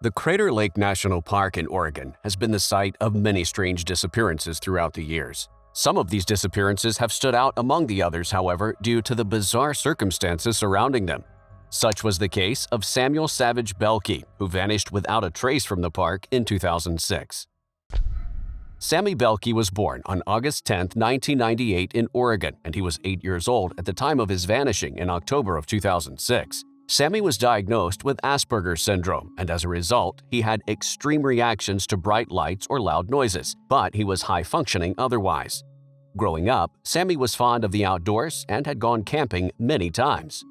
The Crater Lake National Park in Oregon has been the site of many strange disappearances throughout the years. Some of these disappearances have stood out among the others, however, due to the bizarre circumstances surrounding them. Such was the case of Samuel Savage Boehlke, who vanished without a trace from the park in 2006. Sammy Boehlke was born on August 10, 1998 in Oregon, and he was 8 years old at the time of his vanishing in October of 2006. Sammy was diagnosed with Asperger's syndrome, and as a result, he had extreme reactions to bright lights or loud noises, but he was high-functioning otherwise. Growing up, Sammy was fond of the outdoors and had gone camping many times.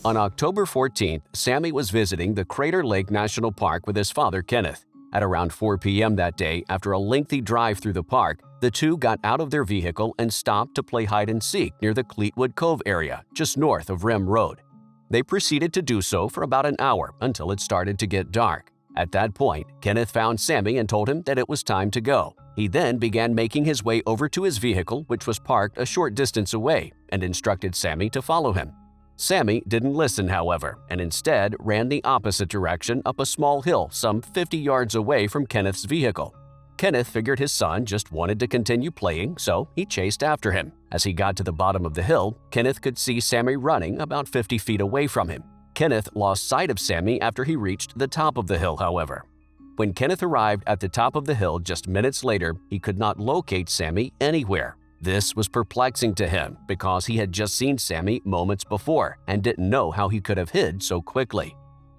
On October 14th, Sammy was visiting the Crater Lake National Park with his father, Kenneth. At around 4 p.m. that day, after a lengthy drive through the park, the two got out of their vehicle and stopped to play hide-and-seek near the Cleetwood Cove area, just north of Rim Road. They proceeded to do so for about an hour until it started to get dark. At that point, Kenneth found Sammy and told him that it was time to go. He then began making his way over to his vehicle, which was parked a short distance away, and instructed Sammy to follow him. Sammy didn't listen, however, and instead ran the opposite direction up a small hill some 50 yards away from Kenneth's vehicle. Kenneth figured his son just wanted to continue playing, so he chased after him. As he got to the bottom of the hill, Kenneth could see Sammy running about 50 feet away from him. Kenneth lost sight of Sammy after he reached the top of the hill, however. When Kenneth arrived at the top of the hill just minutes later, he could not locate Sammy anywhere. This was perplexing to him because he had just seen Sammy moments before and didn't know how he could have hid so quickly.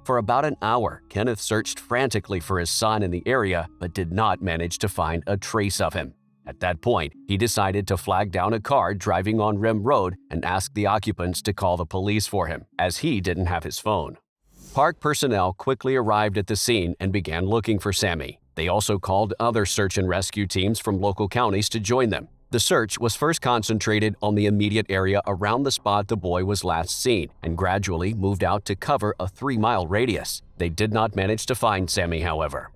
For about an hour, Kenneth searched frantically for his son in the area but did not manage to find a trace of him. At that point, he decided to flag down a car driving on Rim Road and ask the occupants to call the police for him, as he didn't have his phone. Park personnel quickly arrived at the scene and began looking for Sammy. They also called other search and rescue teams from local counties to join them. The search was first concentrated on the immediate area around the spot the boy was last seen and gradually moved out to cover a 3-mile radius. They did not manage to find Sammy, however.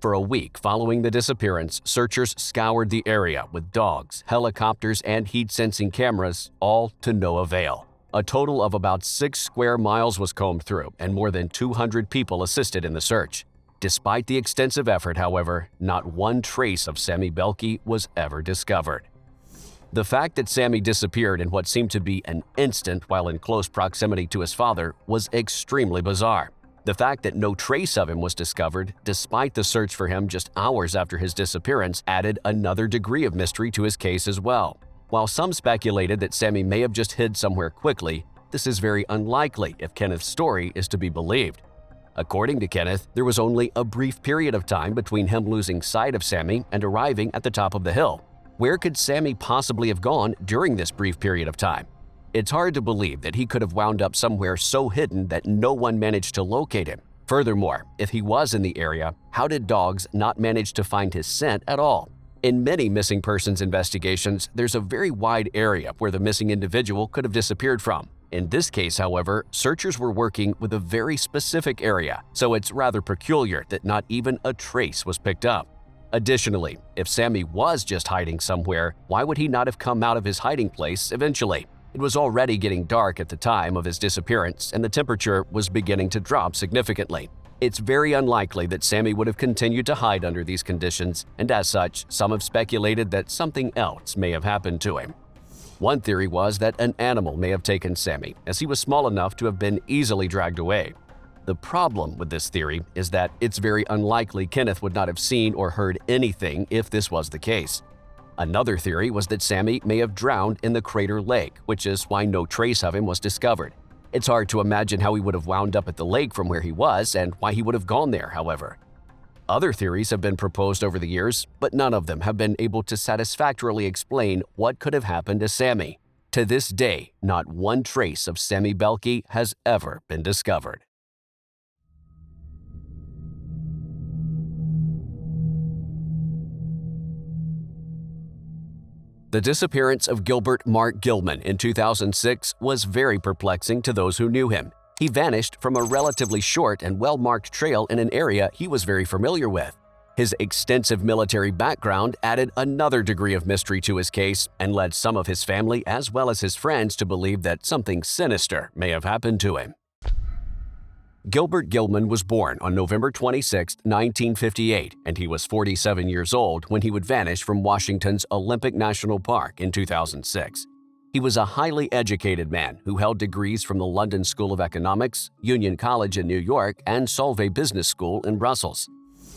For a week following the disappearance, searchers scoured the area with dogs, helicopters, and heat-sensing cameras, all to no avail. A total of about 6 square miles was combed through, and more than 200 people assisted in the search. Despite the extensive effort, however, not one trace of Sammy Boehlke was ever discovered. The fact that Sammy disappeared in what seemed to be an instant while in close proximity to his father was extremely bizarre. The fact that no trace of him was discovered, despite the search for him just hours after his disappearance, added another degree of mystery to his case as well. While some speculated that Sammy may have just hid somewhere quickly, this is very unlikely if Kenneth's story is to be believed. According to Kenneth, there was only a brief period of time between him losing sight of Sammy and arriving at the top of the hill. Where could Sammy possibly have gone during this brief period of time? It's hard to believe that he could have wound up somewhere so hidden that no one managed to locate him. Furthermore, if he was in the area, how did dogs not manage to find his scent at all? In many missing persons investigations, there's a very wide area where the missing individual could have disappeared from. In this case, however, searchers were working with a very specific area, so it's rather peculiar that not even a trace was picked up. Additionally, if Sammy was just hiding somewhere, why would he not have come out of his hiding place eventually? It was already getting dark at the time of his disappearance, and the temperature was beginning to drop significantly. It's very unlikely that Sammy would have continued to hide under these conditions, and as such, some have speculated that something else may have happened to him. One theory was that an animal may have taken Sammy, as he was small enough to have been easily dragged away. The problem with this theory is that it's very unlikely Kenneth would not have seen or heard anything if this was the case. Another theory was that Sammy may have drowned in the Crater Lake, which is why no trace of him was discovered. It's hard to imagine how he would have wound up at the lake from where he was and why he would have gone there, however. Other theories have been proposed over the years, but none of them have been able to satisfactorily explain what could have happened to Sammy. To this day, not one trace of Sammy Boehlke has ever been discovered. The disappearance of Gilbert Mark Gilman in 2006 was very perplexing to those who knew him. He vanished from a relatively short and well-marked trail in an area he was very familiar with. His extensive military background added another degree of mystery to his case and led some of his family as well as his friends to believe that something sinister may have happened to him. Gilbert Gilman was born on November 26, 1958, and he was 47 years old when he would vanish from Washington's Olympic National Park in 2006. He was a highly educated man who held degrees from the London School of Economics, Union College in New York, and Solvay Business School in Brussels.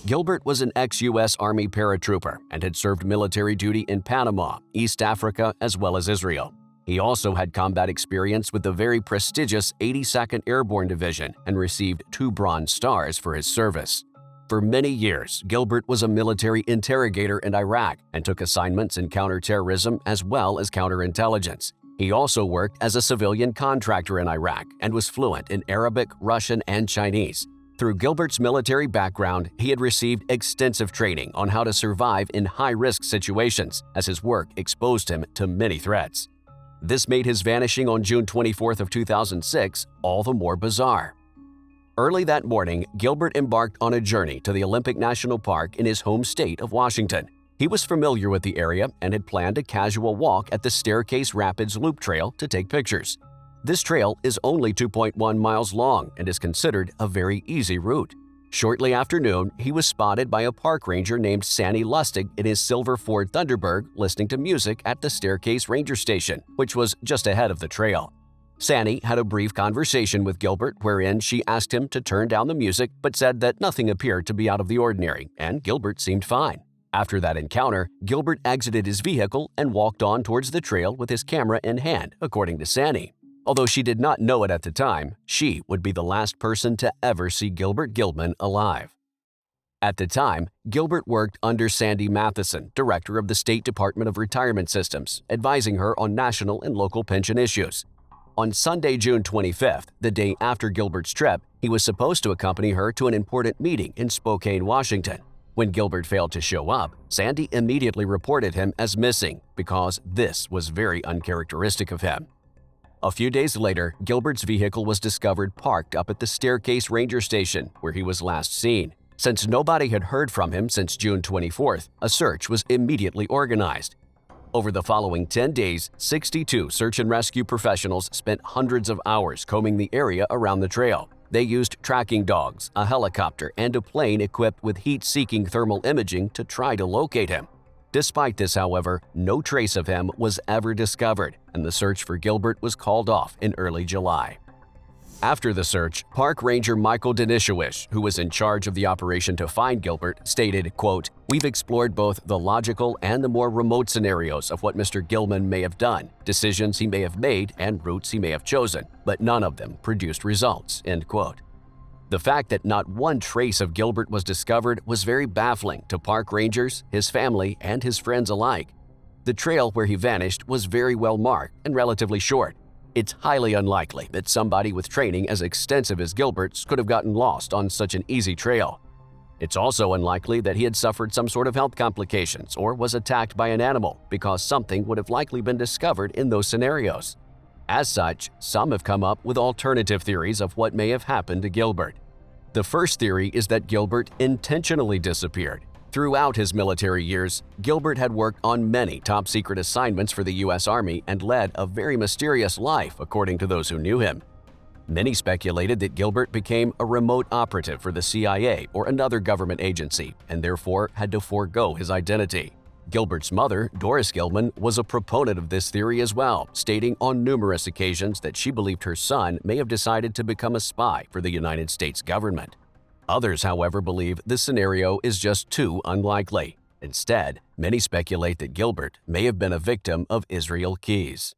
Gilbert was an ex-U.S. Army paratrooper and had served military duty in Panama, East Africa, as well as Israel. He also had combat experience with the very prestigious 82nd Airborne Division and received 2 Bronze Stars for his service. For many years, Gilbert was a military interrogator in Iraq and took assignments in counterterrorism as well as counterintelligence. He also worked as a civilian contractor in Iraq and was fluent in Arabic, Russian, and Chinese. Through Gilbert's military background, he had received extensive training on how to survive in high-risk situations, as his work exposed him to many threats. This made his vanishing on June 24 of 2006 all the more bizarre. Early that morning, Gilbert embarked on a journey to the Olympic National Park in his home state of Washington. He was familiar with the area and had planned a casual walk at the Staircase Rapids Loop Trail to take pictures. This trail is only 2.1 miles long and is considered a very easy route. Shortly after noon, he was spotted by a park ranger named Sammy Lustig in his silver Ford Thunderbird listening to music at the Staircase Ranger Station, which was just ahead of the trail. Sammy had a brief conversation with Gilbert wherein she asked him to turn down the music but said that nothing appeared to be out of the ordinary, and Gilbert seemed fine. After that encounter, Gilbert exited his vehicle and walked on towards the trail with his camera in hand, according to Sammy. Although she did not know it at the time, she would be the last person to ever see Gilbert Gilman alive. At the time, Gilbert worked under Sandy Matheson, director of the State Department of Retirement Systems, advising her on national and local pension issues. On Sunday, June 25th, the day after Gilbert's trip, he was supposed to accompany her to an important meeting in Spokane, Washington. When Gilbert failed to show up, Sandy immediately reported him as missing because this was very uncharacteristic of him. A few days later, Gilbert's vehicle was discovered parked up at the Staircase Ranger Station, where he was last seen. Since nobody had heard from him since June 24th, a search was immediately organized. Over the following 10 days, 62 search and rescue professionals spent hundreds of hours combing the area around the trail. They used tracking dogs, a helicopter, and a plane equipped with heat-seeking thermal imaging to try to locate him. Despite this, however, no trace of him was ever discovered, and the search for Gilbert was called off in early July. After the search, Park Ranger Michael Denishawish, who was in charge of the operation to find Gilbert, stated, quote, "We've explored both the logical and the more remote scenarios of what Mr. Gilman may have done, decisions he may have made, and routes he may have chosen, but none of them produced results," end quote. The fact that not one trace of Gilbert was discovered was very baffling to park rangers, his family, and his friends alike. The trail where he vanished was very well marked and relatively short. It's highly unlikely that somebody with training as extensive as Gilbert's could have gotten lost on such an easy trail. It's also unlikely that he had suffered some sort of health complications or was attacked by an animal, because something would have likely been discovered in those scenarios. As such, some have come up with alternative theories of what may have happened to Gilbert. The first theory is that Gilbert intentionally disappeared. Throughout his military years, Gilbert had worked on many top-secret assignments for the U.S. Army and led a very mysterious life, according to those who knew him. Many speculated that Gilbert became a remote operative for the CIA or another government agency and therefore had to forego his identity. Gilbert's mother, Doris Gilman, was a proponent of this theory as well, stating on numerous occasions that she believed her son may have decided to become a spy for the United States government. Others, however, believe this scenario is just too unlikely. Instead, many speculate that Gilbert may have been a victim of Israel Keyes.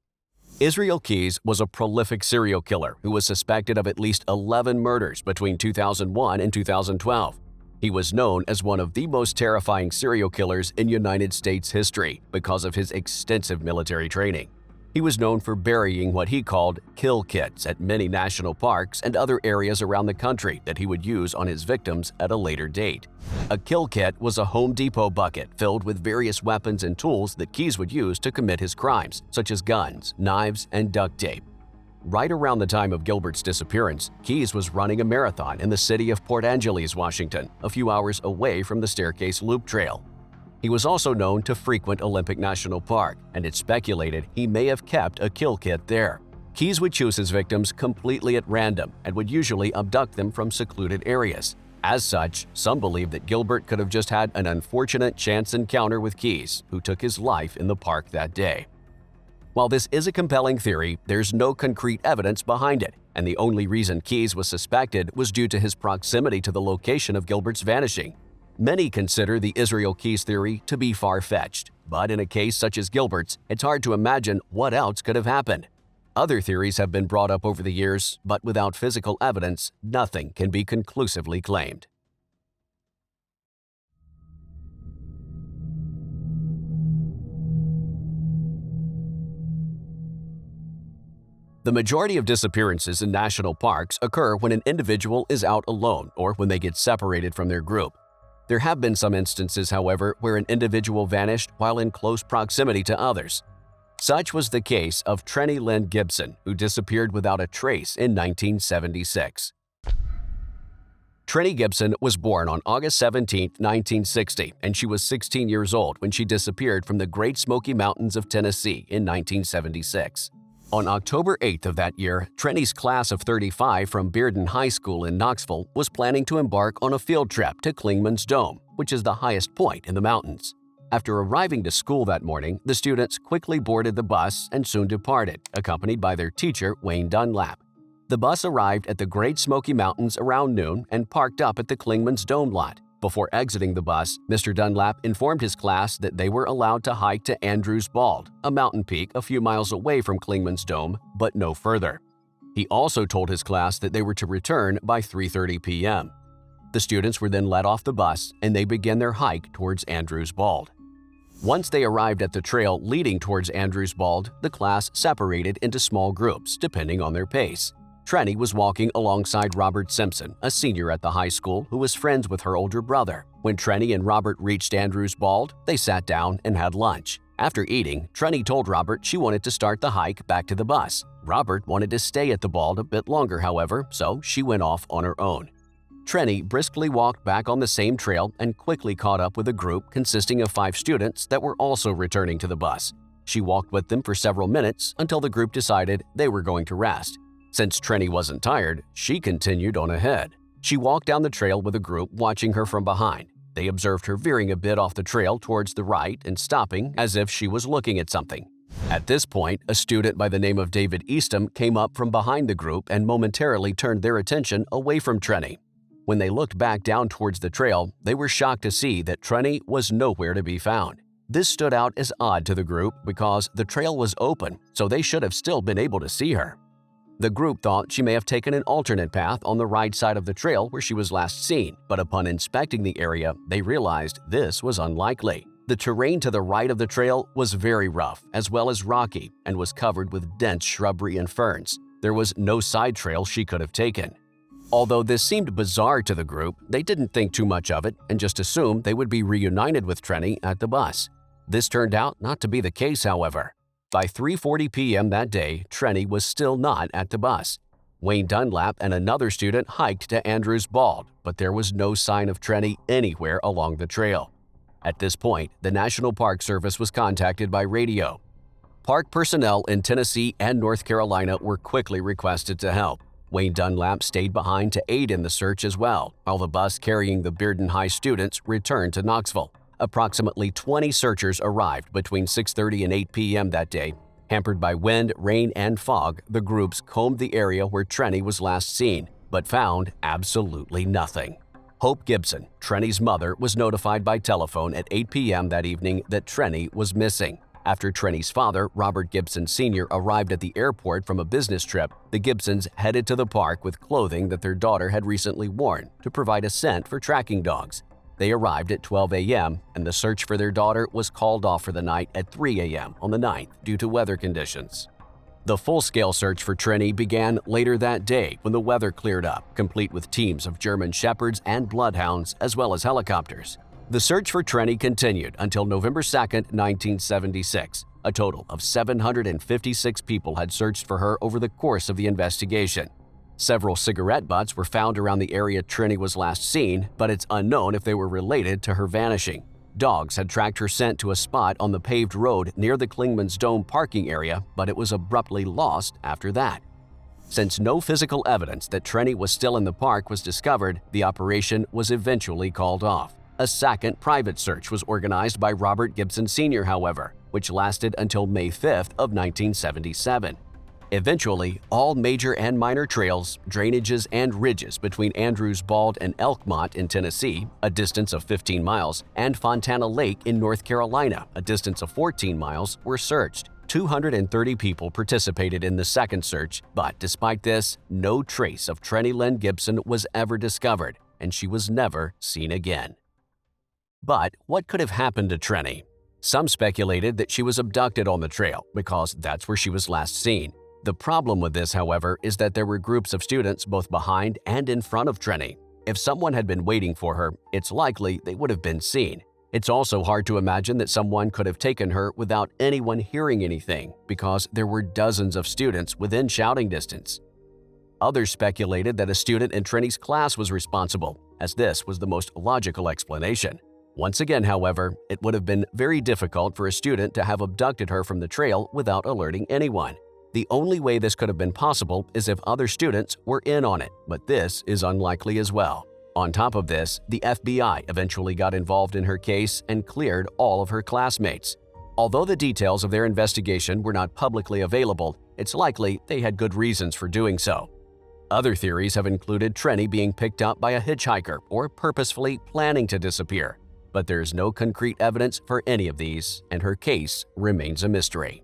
Israel Keyes was a prolific serial killer who was suspected of at least 11 murders between 2001 and 2012. He was known as one of the most terrifying serial killers in United States history because of his extensive military training. He was known for burying what he called kill kits at many national parks and other areas around the country that he would use on his victims at a later date. A kill kit was a Home Depot bucket filled with various weapons and tools that Keyes would use to commit his crimes, such as guns, knives, and duct tape. Right around the time of Gilbert's disappearance, Keyes was running a marathon in the city of Port Angeles, Washington, a few hours away from the Staircase Loop Trail. He was also known to frequent Olympic National Park, and it's speculated he may have kept a kill kit there. Keyes would choose his victims completely at random and would usually abduct them from secluded areas. As such, some believe that Gilbert could have just had an unfortunate chance encounter with Keyes, who took his life in the park that day. While this is a compelling theory, there's no concrete evidence behind it, and the only reason Keyes was suspected was due to his proximity to the location of Gilbert's vanishing. Many consider the Israel Keyes theory to be far-fetched, but in a case such as Gilbert's, it's hard to imagine what else could have happened. Other theories have been brought up over the years, but without physical evidence, nothing can be conclusively claimed. The majority of disappearances in national parks occur when an individual is out alone or when they get separated from their group. There have been some instances, however, where an individual vanished while in close proximity to others. Such was the case of Trenny Lynn Gibson, who disappeared without a trace in 1976. Trenny Gibson was born on August 17, 1960, and she was 16 years old when she disappeared from the Great Smoky Mountains of Tennessee in 1976. On October 8th of that year, Trenny's class of 35 from Bearden High School in Knoxville was planning to embark on a field trip to Clingman's Dome, which is the highest point in the mountains. After arriving to school that morning, the students quickly boarded the bus and soon departed, accompanied by their teacher, Wayne Dunlap. The bus arrived at the Great Smoky Mountains around noon and parked up at the Clingman's Dome lot. Before exiting the bus, Mr. Dunlap informed his class that they were allowed to hike to Andrews Bald, a mountain peak a few miles away from Clingman's Dome, but no further. He also told his class that they were to return by 3:30 p.m. The students were then let off the bus and they began their hike towards Andrews Bald. Once they arrived at the trail leading towards Andrews Bald, the class separated into small groups, depending on their pace. Trenny was walking alongside Robert Simpson, a senior at the high school who was friends with her older brother. When Trenny and Robert reached Andrews Bald, they sat down and had lunch. After eating, Trenny told Robert she wanted to start the hike back to the bus. Robert wanted to stay at the Bald a bit longer, however, so she went off on her own. Trenny briskly walked back on the same trail and quickly caught up with a group consisting of 5 students that were also returning to the bus. She walked with them for several minutes until the group decided they were going to rest. Since Trenny wasn't tired, she continued on ahead. She walked down the trail with a group watching her from behind. They observed her veering a bit off the trail towards the right and stopping as if she was looking at something. At this point, a student by the name of David Eastham came up from behind the group and momentarily turned their attention away from Trenny. When they looked back down towards the trail, they were shocked to see that Trenny was nowhere to be found. This stood out as odd to the group because the trail was open, so they should have still been able to see her. The group thought she may have taken an alternate path on the right side of the trail where she was last seen, but upon inspecting the area, they realized this was unlikely. The terrain to the right of the trail was very rough as well as rocky and was covered with dense shrubbery and ferns. There was no side trail she could have taken. Although this seemed bizarre to the group, they didn't think too much of it and just assumed they would be reunited with Trenny at the bus. This turned out not to be the case, however. By 3:40 p.m. that day, Trenny was still not at the bus. Wayne Dunlap and another student hiked to Andrews Bald, but there was no sign of Trenny anywhere along the trail. At this point, the National Park Service was contacted by radio. Park personnel in Tennessee and North Carolina were quickly requested to help. Wayne Dunlap stayed behind to aid in the search as well, while the bus carrying the Bearden High students returned to Knoxville. Approximately 20 searchers arrived between 6:30 and 8 p.m. that day. Hampered by wind, rain, and fog, the groups combed the area where Trenny was last seen, but found absolutely nothing. Hope Gibson, Trenny's mother, was notified by telephone at 8 p.m. that evening that Trenny was missing. After Trenny's father, Robert Gibson Sr., arrived at the airport from a business trip, the Gibsons headed to the park with clothing that their daughter had recently worn to provide a scent for tracking dogs. They arrived at 12 a.m., and the search for their daughter was called off for the night at 3 a.m. on the 9th due to weather conditions. The full-scale search for Trenny began later that day when the weather cleared up, complete with teams of German Shepherds and Bloodhounds as well as helicopters. The search for Trenny continued until November 2, 1976. A total of 756 people had searched for her over the course of the investigation. Several cigarette butts were found around the area Trenny was last seen, but it's unknown if they were related to her vanishing. Dogs had tracked her scent to a spot on the paved road near the Klingman's Dome parking area, but it was abruptly lost after that. Since no physical evidence that Trenny was still in the park was discovered, the operation was eventually called off. A second private search was organized by Robert Gibson Sr., however, which lasted until May 5th of 1977. Eventually, all major and minor trails, drainages, and ridges between Andrews Bald and Elkmont in Tennessee, a distance of 15 miles, and Fontana Lake in North Carolina, a distance of 14 miles, were searched. 230 people participated in the second search, but despite this, no trace of Trenny Lynn Gibson was ever discovered, and she was never seen again. But what could have happened to Trenny? Some speculated that she was abducted on the trail because that's where she was last seen. The problem with this, however, is that there were groups of students both behind and in front of Trenny. If someone had been waiting for her, it's likely they would have been seen. It's also hard to imagine that someone could have taken her without anyone hearing anything because there were dozens of students within shouting distance. Others speculated that a student in Trenny's class was responsible, as this was the most logical explanation. Once again, however, it would have been very difficult for a student to have abducted her from the trail without alerting anyone. The only way this could have been possible is if other students were in on it, but this is unlikely as well. On top of this, the FBI eventually got involved in her case and cleared all of her classmates. Although the details of their investigation were not publicly available, it's likely they had good reasons for doing so. Other theories have included Trenny being picked up by a hitchhiker or purposefully planning to disappear, but there is no concrete evidence for any of these, and her case remains a mystery.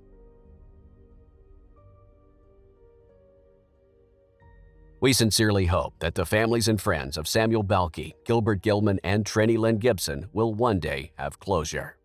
We sincerely hope that the families and friends of Samuel Boehlke, Gilbert Gilman, and Trenny Lynn Gibson will one day have closure.